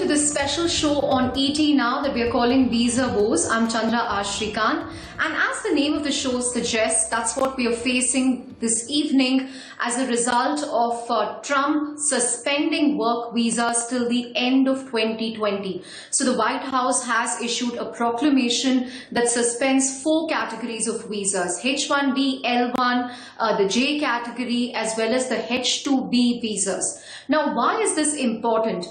to this special show on ET Now that we are calling Visa Woes. I'm Chandra Srikant, and as the name of the show suggests, that's what we are facing this evening as a result of Trump suspending work visas till the end of 2020. So the White House has issued a proclamation that suspends 4 categories of visas: H-1B, L1, the J category, as well as the H-2B visas. Now, why is this important?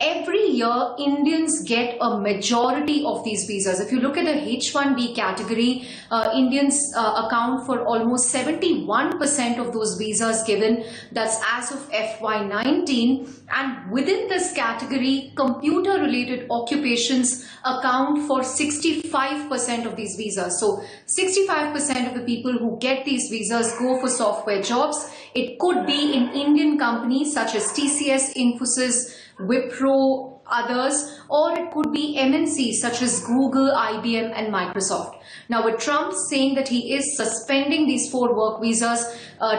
Every year, Indians get a majority of these visas. If you look at the H-1B category, Indians account for almost 71% of those visas given. That's as of FY19. And within this category, computer-related occupations account for 65% of these visas. So 65% of the people who get these visas go for software jobs. It could be in Indian companies such as TCS, Infosys, Wipro, others, or it could be MNCs such as Google, IBM and Microsoft. Now with Trump saying that he is suspending these 4 work visas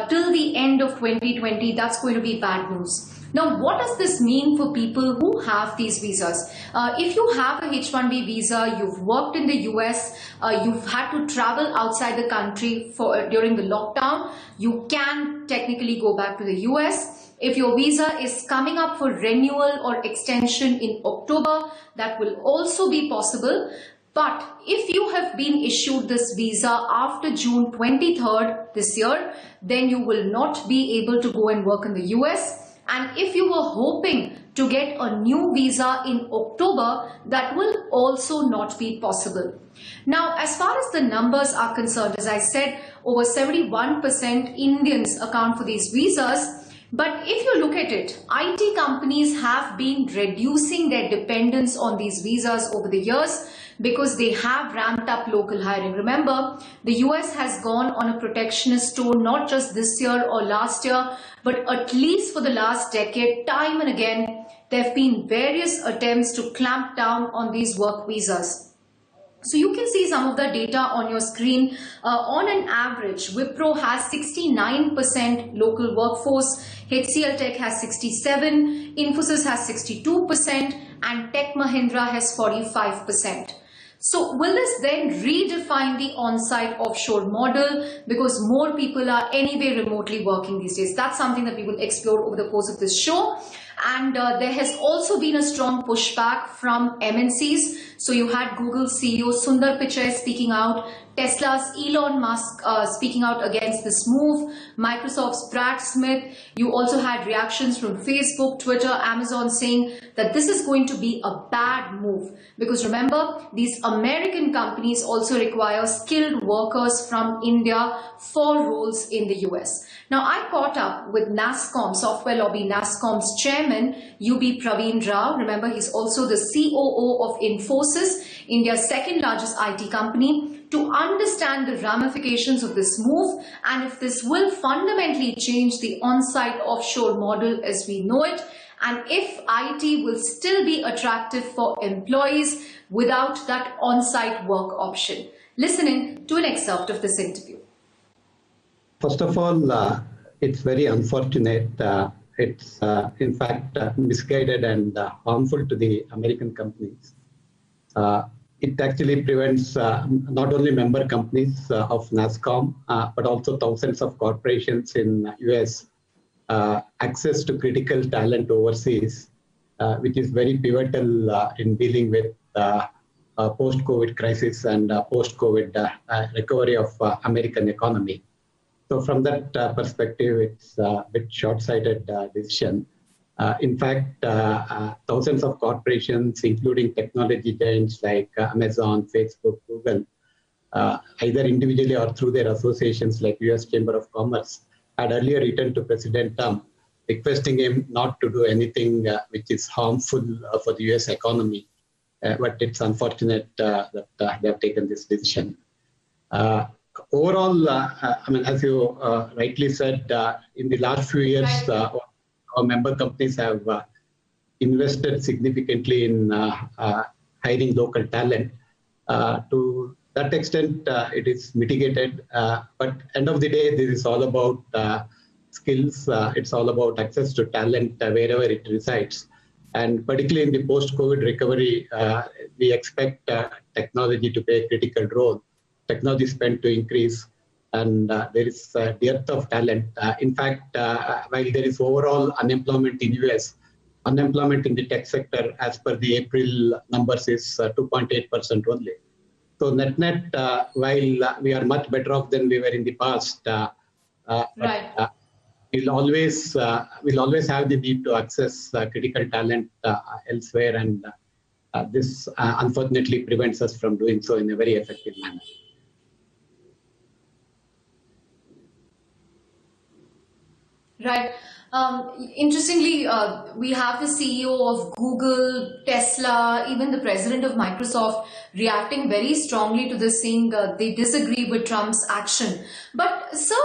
till the end of 2020, that's going to be bad news. Now, what does this mean for people who have these visas? If you have a H-1B visa, you've worked in the US, you've had to travel outside the country during the lockdown, you can technically go back to the US. If your visa is coming up for renewal or extension in October, that will also be possible. But if you have been issued this visa after June 23rd this year, then you will not be able to go and work in the US. And if you were hoping to get a new visa in October, that will also not be possible. Now, as far as the numbers are concerned, as I said, over 71% Indians account for these visas. But if you look at it, IT companies have been reducing their dependence on these visas over the years because they have ramped up local hiring. Remember, the US has gone on a protectionist tour, not just this year or last year, but at least for the last decade, time and again, there have been various attempts to clamp down on these work visas. So you can see some of the data on your screen. On an average, Wipro has 69% local workforce, HCL Tech has 67%, Infosys has 62%, and Tech Mahindra has 45%. So will this then redefine the on-site offshore model because more people are anyway remotely working these days? That's something that we will explore over the course of this show. And there has also been a strong pushback from MNCs. So you had Google CEO Sundar Pichai speaking out, Tesla's Elon Musk speaking out against this move, Microsoft's Brad Smith. You also had reactions from Facebook, Twitter, Amazon saying that this is going to be a bad move. Because remember, these American companies also require skilled workers from India for roles in the US. Now, I caught up with NASSCOM, software lobby NASSCOM's chairman, UB Pravin Rao. Remember, he's also the COO of Infosys, India's second largest IT company, to understand the ramifications of this move and if this will fundamentally change the on-site offshore model as we know it, and if IT will still be attractive for employees without that on-site work option. Listen in to an excerpt of this interview. First of all, it's very unfortunate. It's in fact misguided and harmful to the American companies. It actually prevents not only member companies of NASSCOM, but also thousands of corporations in US access to critical talent overseas, which is very pivotal in dealing with post-COVID crisis and post-COVID recovery of American economy. So from that perspective, it's a bit short-sighted decision. In fact, thousands of corporations, including technology giants like Amazon, Facebook, Google, either individually or through their associations like US Chamber of Commerce, had earlier written to President Trump requesting him not to do anything which is harmful for the US economy. But it's unfortunate that they have taken this decision. Overall, I mean, as you rightly said, in the last few years, our member companies have invested significantly in hiring local talent. To that extent, it is mitigated. But end of the day, this is all about skills. It's all about access to talent wherever it resides. And particularly in the post-COVID recovery, we expect technology to play a critical role. Technology spend to increase, and there is a dearth of talent. In fact, while there is overall unemployment in US, unemployment in the tech sector, as per the April numbers, is 2.8% only. So net, while we are much better off than we were in the past, Right. but we'll always have the need to access critical talent elsewhere, and this unfortunately prevents us from doing so in a very effective manner. Right. Interestingly, we have the CEO of Google, Tesla, even the president of Microsoft reacting very strongly to this, saying they disagree with Trump's action. But, sir,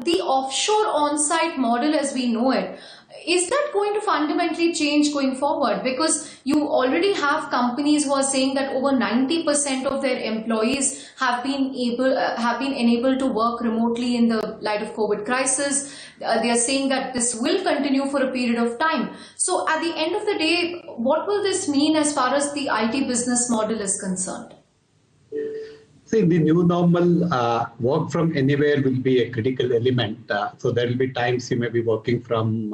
the offshore on-site model as we know it, is that going to fundamentally change going forward? Because you already have companies who are saying that over 90% of their employees have been enabled to work remotely in the light of COVID crisis. They are saying that this will continue for a period of time. So at the end of the day, what will this mean as far as the IT business model is concerned? See, the new normal, work from anywhere will be a critical element. So there will be times you may be working from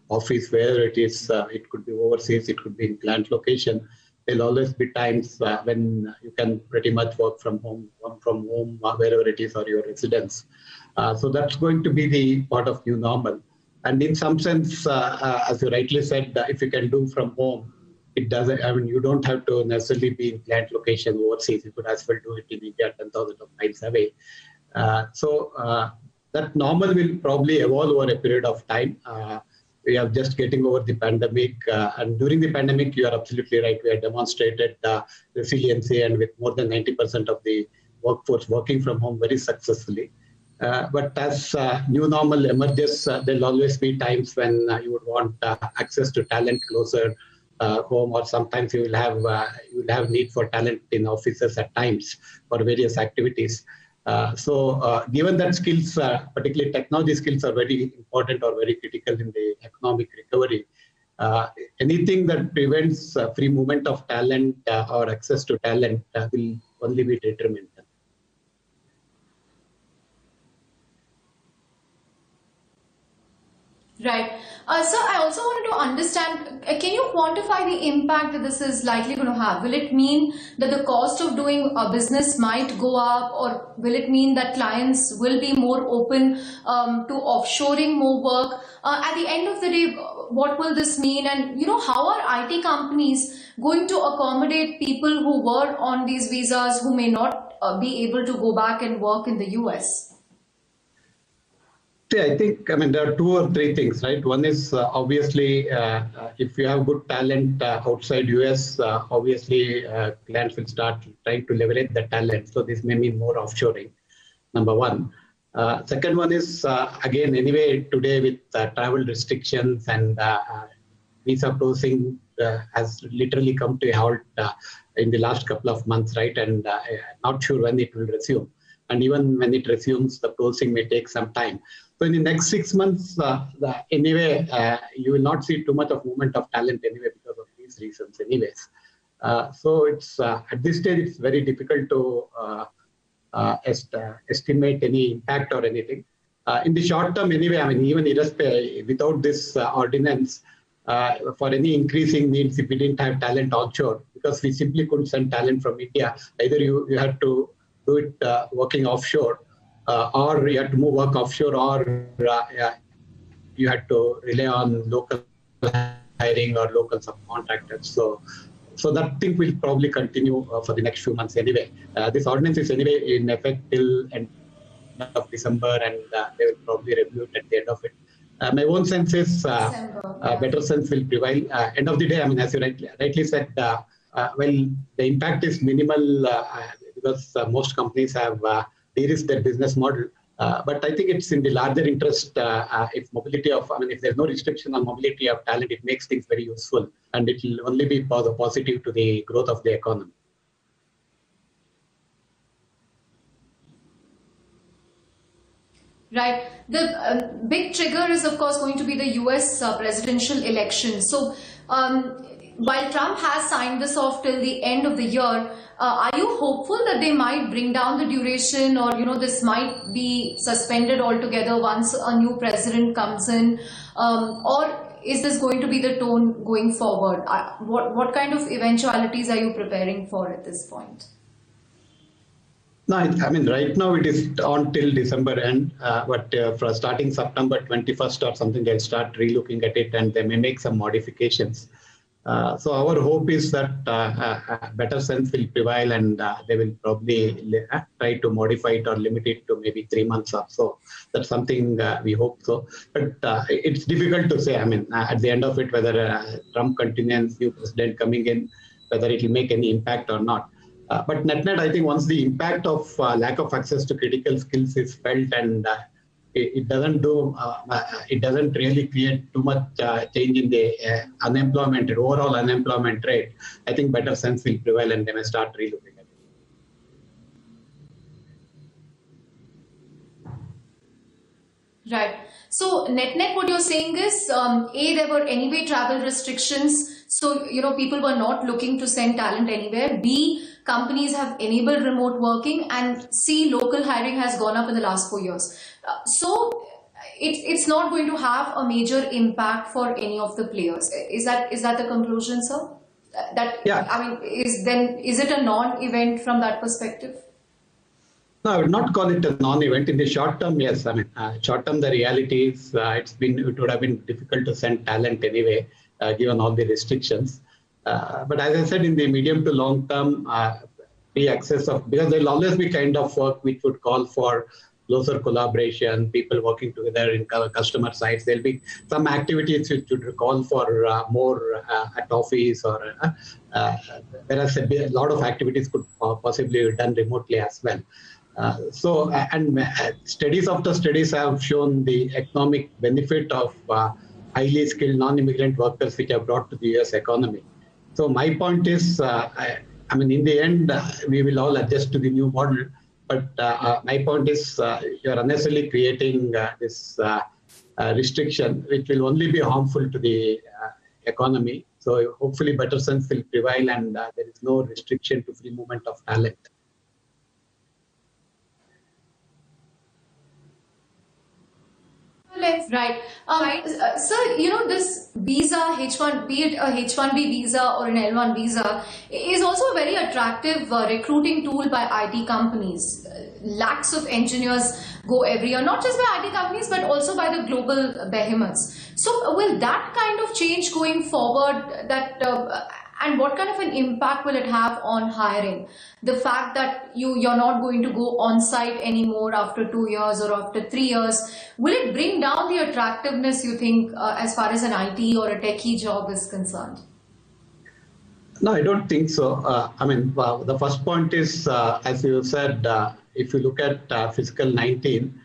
office, whether it is, it could be overseas, it could be in plant location. There'll always be times when you can pretty much work from home, wherever it is, or your residence. So that's going to be the part of new normal. And in some sense, as you rightly said, if you can do from home, it doesn't, I mean, you don't have to necessarily be in plant location overseas. You could as well do it in India, 10,000 miles away. That normal will probably evolve over a period of time. We are just getting over the pandemic. And during the pandemic, you are absolutely right. We have demonstrated resiliency, and with more than 90% of the workforce working from home very successfully. But as new normal emerges, there'll always be times when you would want access to talent closer home, or sometimes you will have need for talent in offices at times for various activities. Given that skills, particularly technology skills, are very important or very critical in the economic recovery, anything that prevents free movement of talent or access to talent will only be detrimental. Right. So I also wanted to understand, can you quantify the impact that this is likely going to have? Will it mean that the cost of doing a business might go up, or will it mean that clients will be more open to offshoring more work? At the end of the day, what will this mean? And, how are IT companies going to accommodate people who were on these visas who may not be able to go back and work in the US? I think, there are two or three things, right? One is obviously, if you have good talent outside US, obviously clients will start trying to leverage the talent. So this may mean more offshoring, number one. Second one is, again, anyway, today with travel restrictions and visa processing has literally come to a halt in the last couple of months, right? And not sure when it will resume. And even when it resumes, the processing may take some time. So in the next 6 months, anyway, you will not see too much of movement of talent anyway because of these reasons anyways. So it's at this stage, it's very difficult to estimate any impact or anything. In the short term anyway, even without this ordinance, for any increasing needs, if we didn't have talent onshore, because we simply couldn't send talent from India, either you had to do it working offshore, or you had to move work offshore, or you had to rely on local hiring or local subcontractors. So that thing will probably continue for the next few months anyway. This ordinance is anyway in effect till end of December, and they will probably review it at the end of it. My own sense is better sense will prevail. End of the day, as you rightly said, well, the impact is minimal because most companies have de-risked their business model. But I think it's in the larger interest if mobility of, if there's no restriction on mobility of talent, it makes things very useful, and it will only be positive to the growth of the economy. Right. The big trigger is, of course, going to be the US presidential election. So While Trump has signed this off till the end of the year, are you hopeful that they might bring down the duration, or this might be suspended altogether once a new president comes in, or is this going to be the tone going forward? What kind of eventualities are you preparing for at this point? No, I mean, right now it is on till December end, but for starting September 21st or something, they'll start relooking at it and they may make some modifications. So our hope is that better sense will prevail and they will probably try to modify it or limit it to maybe 3 months or so. That's something we hope so. But it's difficult to say. I mean, at the end of it, whether Trump continues, new president coming in, whether it will make any impact or not. But net, I think once the impact of lack of access to critical skills is felt and it doesn't really create too much change in the overall unemployment rate, I think better sense will prevail and they may start relooking at it. Right. So net, what you're saying is, there were anyway travel restrictions, so people were not looking to send talent anywhere. B, companies have enabled remote working, and C, local hiring has gone up in the last 4 years. So it's not going to have a major impact for any of the players. Is that the conclusion, sir? Yeah. I mean, is it a non-event from that perspective? No, I would not call it a non-event. In the short term, yes. I mean, short term, the reality is it would have been difficult to send talent anyway, given all the restrictions. But as I said, in the medium to long term, because there will always be kind of work which would call for closer collaboration, people working together in customer sites. There'll be some activities which would call for more at office, or whereas a lot of activities could possibly be done remotely as well. Studies after studies have shown the economic benefit of highly skilled non-immigrant workers which have brought to the US economy. So my point is, I mean, in the end, we will all adjust to the new model. But my point is, you're unnecessarily creating this restriction, which will only be harmful to the economy. So hopefully better sense will prevail and there is no restriction to free movement of talent. Right. Sir, this visa, H1, be it a H-1B visa or an L1 visa, is also a very attractive recruiting tool by IT companies. Lakhs of engineers go every year, not just by IT companies, but also by the global behemoths. So will that kind of change going forward, and what kind of an impact will it have on hiring? The fact that you're not going to go on site anymore after 2 years or after 3 years, will it bring down the attractiveness, you think, as far as an IT or a techie job is concerned? No, I don't think so. I mean, the first point is, as you said, if you look at fiscal 19,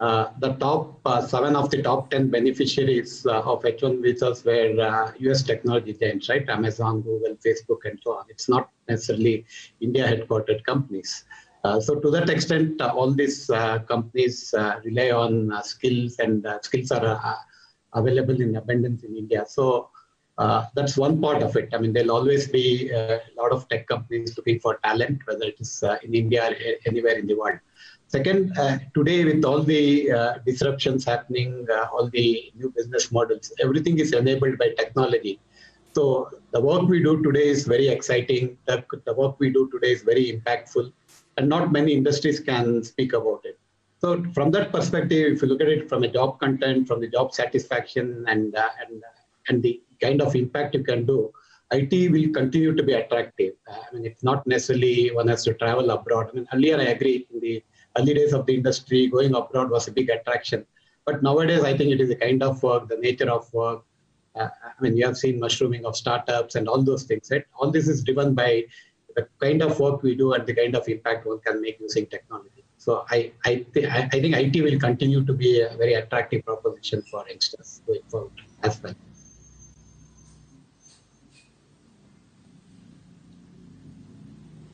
the top 7 of the top 10 beneficiaries of H1 visas were US technology giants, right? Amazon, Google, Facebook, and so on. It's not necessarily India headquartered companies. So to that extent, all these companies rely on skills, and skills are available in abundance in India. So that's one part of it. I mean, there'll always be a lot of tech companies looking for talent, whether it is in India or anywhere in the world. Second, today with all the disruptions happening, all the new business models, everything is enabled by technology. So the work we do today is very exciting. The work we do today is very impactful, and not many industries can speak about it. So from that perspective, if you look at it from a job content, from the job satisfaction, and the kind of impact you can do, IT will continue to be attractive. I mean, it's not necessarily one has to travel abroad. I mean, earlier I agree, in the early days of the industry, going abroad was a big attraction. But nowadays, I think it is the kind of work, the nature of work. I mean, you have seen mushrooming of startups and all those things, right? All this is driven by the kind of work we do and the kind of impact one can make using technology. So I think IT will continue to be a very attractive proposition for youngsters going forward as well.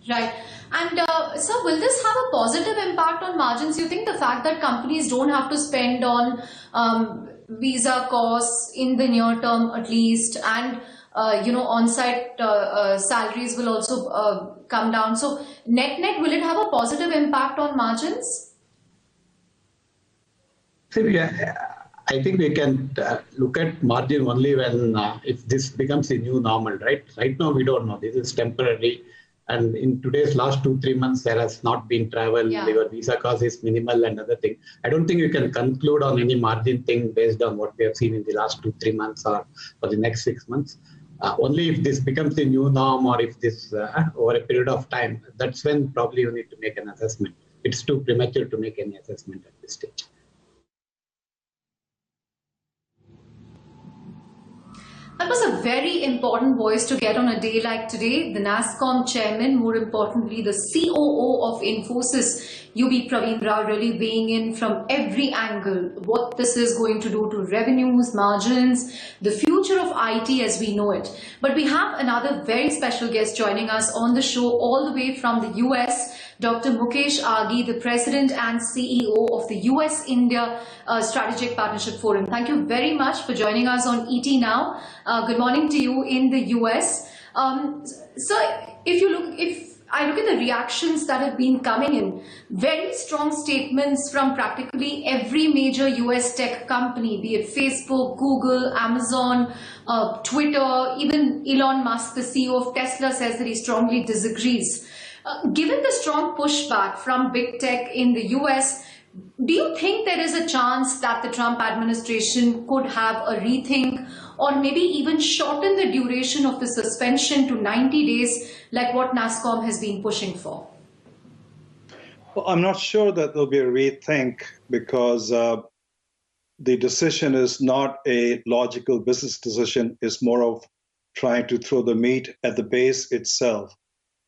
Right. And sir, will this have a positive impact on margins? You think the fact that companies don't have to spend on visa costs in the near term at least, and on-site salaries will also come down. So net, will it have a positive impact on margins? So I think we can look at margin only when if this becomes a new normal, right? Right now we don't know. This is temporary, and in today's last 2-3 months there has not been travel. Yeah. Your visa cost is minimal and other thing. I don't think we can conclude on any margin thing based on what we have seen in the last 2-3 months or for the next 6 months. Only if this becomes the new norm or if this over a period of time, that's when probably you need to make an assessment. It's too premature to make any assessment at this stage. That was a very important voice to get on a day like today. The NASSCOM chairman, more importantly, the COO of Infosys, UB Pravin Rao, really weighing in from every angle what this is going to do to revenues, margins, the future of IT as we know it. But we have another very special guest joining us on the show all the way from the US, Dr. Mukesh Aghi, the President and CEO of the US-India Strategic Partnership Forum. Thank you very much for joining us on ET Now. Good morning to you in the US. So if I look at the reactions that have been coming in, very strong statements from practically every major US tech company, be it Facebook, Google, Amazon, Twitter, even Elon Musk, the CEO of Tesla, says that he strongly disagrees. Given the strong pushback from big tech in the US, do you think there is a chance that the Trump administration could have a rethink or maybe even shorten the duration of the suspension to 90 days like what NASSCOM has been pushing for? Well, I'm not sure that there'll be a rethink because the decision is not a logical business decision. It's more of trying to throw the meat at the base itself.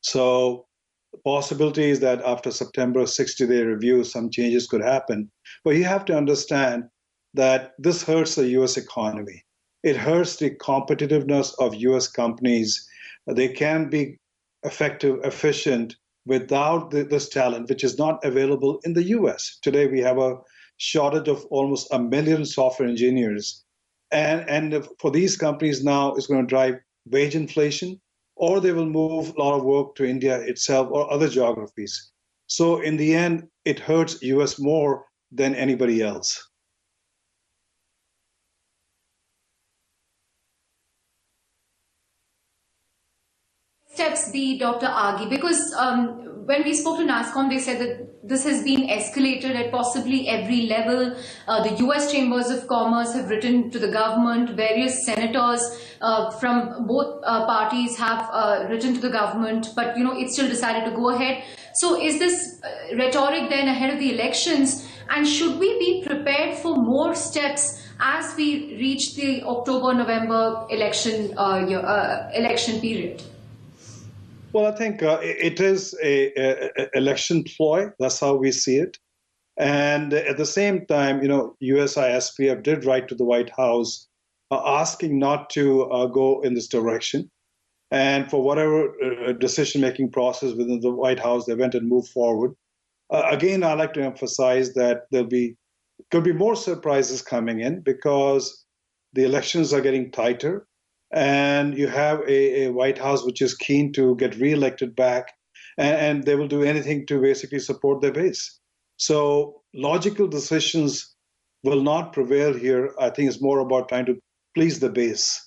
So the possibility is that after September 60-day review, some changes could happen. But you have to understand that this hurts the US economy. It hurts the competitiveness of US companies. They can be effective, efficient without this talent, which is not available in the US. Today, we have a shortage of almost 1 million software engineers. And for these companies now, it's going to drive wage inflation, or they will move a lot of work to India itself or other geographies. So in the end, it hurts US more than anybody else. Steps be, Dr. Aghi? Because when we spoke to NASSCOM, they said that this has been escalated at possibly every level. The US Chambers of Commerce have written to the government. Various senators from both parties have written to the government, but it still decided to go ahead. So is this rhetoric then ahead of the elections? And should we be prepared for more steps as we reach the October-November election period? Well, I think it is a election ploy. That's how we see it. And at the same time, USISPF did write to the White House asking not to go in this direction. And for whatever decision-making process within the White House, they went and moved forward. Again, I like to emphasize that could be more surprises coming in because the elections are getting tighter. And you have a White House which is keen to get reelected back, and they will do anything to basically support their base. So logical decisions will not prevail here. I think it's more about trying to please the base.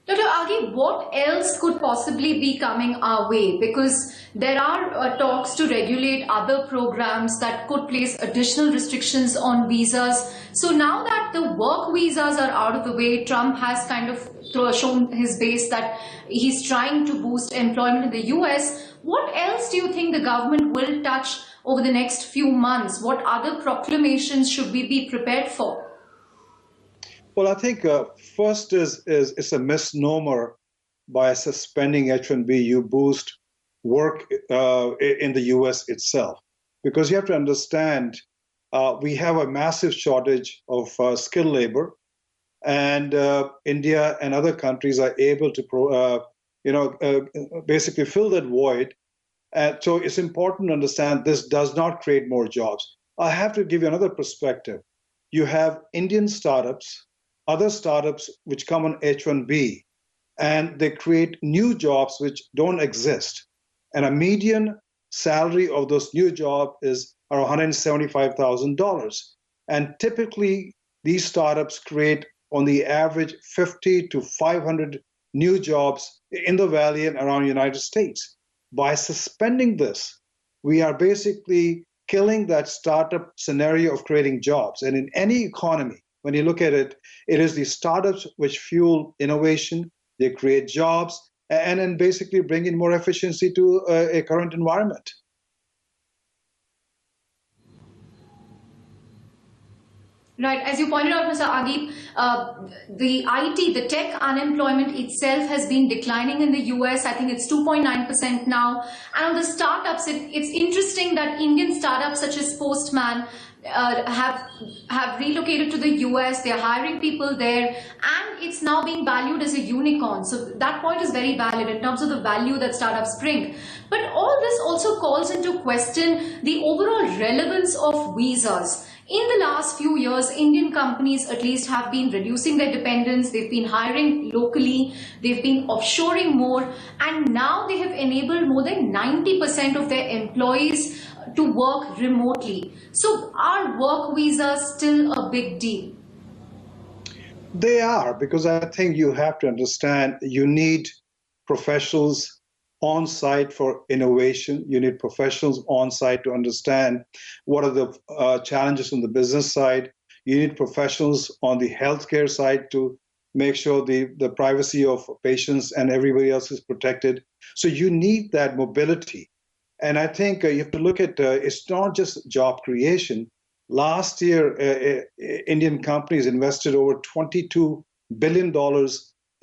Dr. Aghi, what else could possibly be coming our way? Because there are talks to regulate other programs that could place additional restrictions on visas. So now that the work visas are out of the way, Trump has kind of shown his base that he's trying to boost employment in the US. What else do you think the government will touch over the next few months? What other proclamations should we be prepared for? Well, I think first is it's a misnomer by suspending H-1B. You boost work in the US itself, because you have to understand we have a massive shortage of skilled labor, and India and other countries are able to basically fill that void. So it's important to understand this does not create more jobs. I have to give you another perspective. you have Indian startups, other startups which come on H-1B, and they create new jobs which don't exist. And a median salary of those new jobs is around $175,000. And typically, these startups create on the average 50 to 500 new jobs in the Valley and around the United States. By suspending this, we are basically killing that startup scenario of creating jobs. And in any economy, when you look at it, it is the startups which fuel innovation, they create jobs, and then basically bring in more efficiency to a current environment. Right, as you pointed out, Mr. Aghi, the tech unemployment itself has been declining in the US. I think it's 2.9% now. And on the startups, it's interesting that Indian startups such as Postman have relocated to the US. They're hiring people there, and it's now being valued as a unicorn. So that point is very valid in terms of the value that startups bring. But all this also calls into question the overall relevance of visas. In the last few years, Indian companies at least have been reducing their dependence. They've been hiring locally. They've been offshoring more. And now they have enabled more than 90% of their employees to work remotely. So are work visas still a big deal? They are, because I think you have to understand you need professionals on site for innovation. You need professionals on site to understand what are the challenges on the business side. You need professionals on the healthcare side to make sure the privacy of patients and everybody else is protected. So you need that mobility. And I think you have to look at it's not just job creation. Last year, Indian companies invested over $22 billion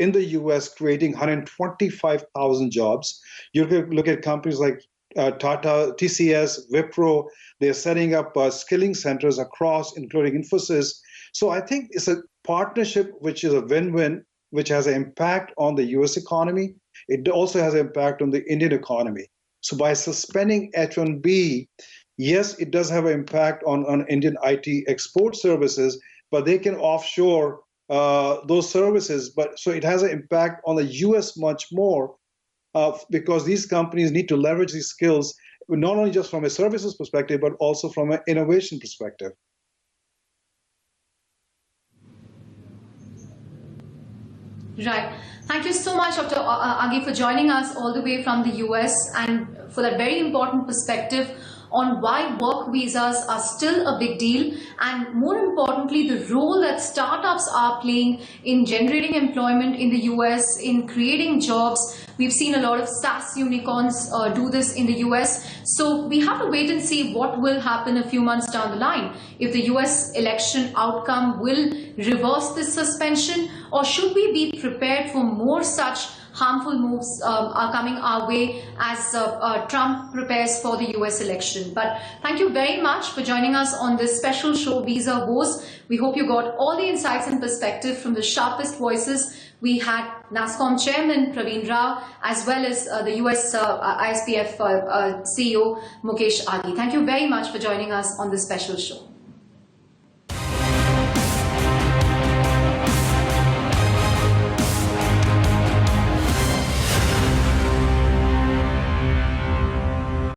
in the US, creating 125,000 jobs. You look at companies like Tata, TCS, Wipro. They're setting up skilling centers across, including Infosys. So I think it's a partnership which is a win-win, which has an impact on the US economy. It also has an impact on the Indian economy. So by suspending H-1B, yes, it does have an impact on Indian IT export services, but they can offshore those services. But so it has an impact on the US much more because these companies need to leverage these skills, not only just from a services perspective, but also from an innovation perspective. Right. Thank you so much, Dr. Aghi, for joining us all the way from the US and for that very important perspective on why work visas are still a big deal, and more importantly, the role that startups are playing in generating employment in the US, in creating jobs. We've seen a lot of SaaS unicorns do this in the US. So we have to wait and see what will happen a few months down the line. If the US election outcome will reverse this suspension, or should we be prepared for more such harmful moves are coming our way as Trump prepares for the US election. But thank you very much for joining us on this special show, Visa Woes. We hope you got all the insights and perspective from the sharpest voices. We had NASSCOM Chairman Pravin Rao, as well as the USISPF CEO Mukesh Aghi. Thank you very much for joining us on this special show.